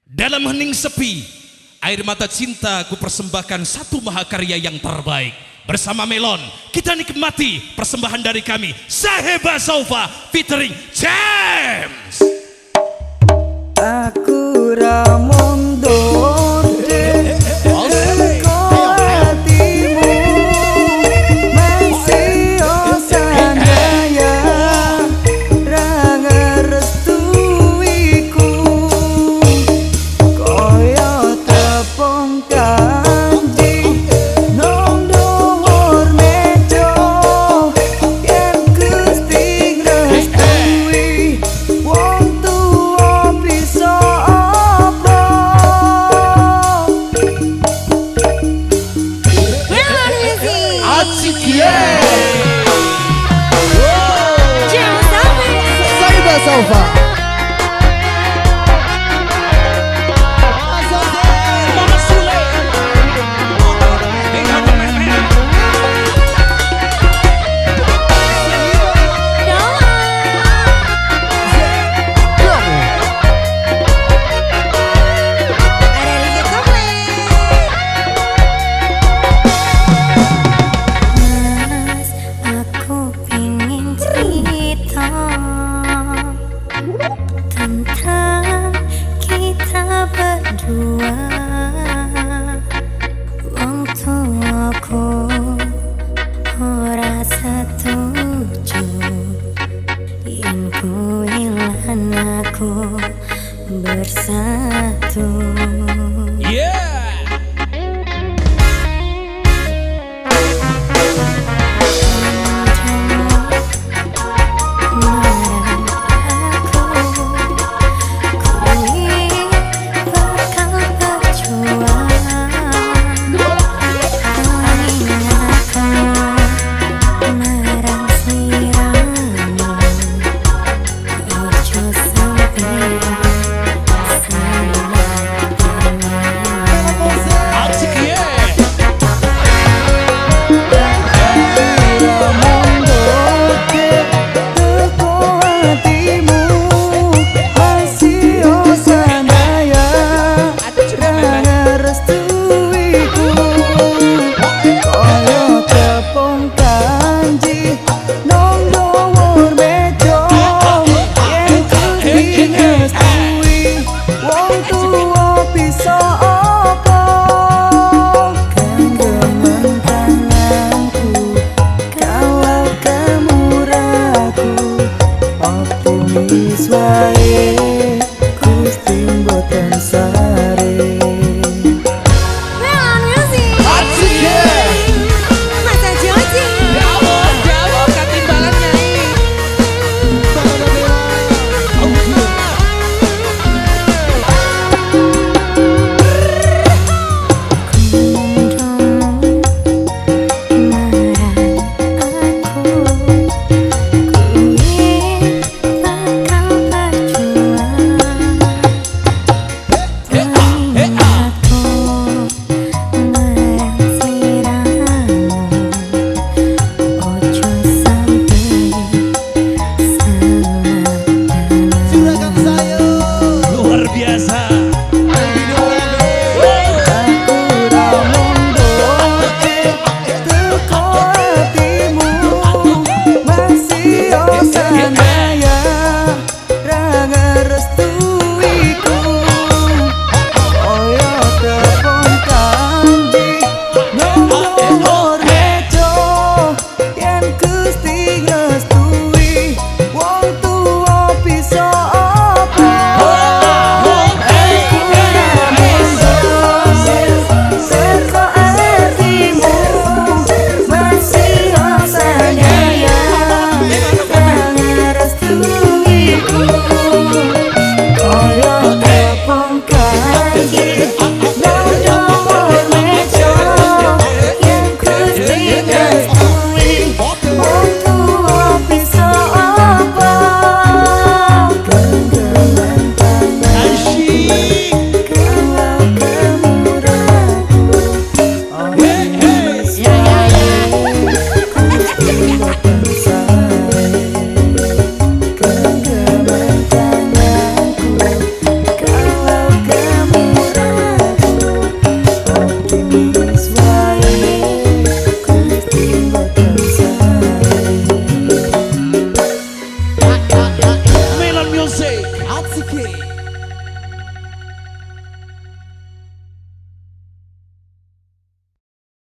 Dalam hening sepi, air mata cinta ku persembahkan satu mahakarya yang terbaik. Bersama Melon, kita nikmati persembahan dari kami, Saheba Saufa featuring James. Aku ramondo hatimu masih osanaya ranga restuiku koyo tepung kanji nondo mejo yen Gusti restui wong tuwa bisa apa Asik ya. James Saheba Saufa. tentang kita berdua. Wong tuaku ora setuju yen kowe lan aku bersatu. Yeah.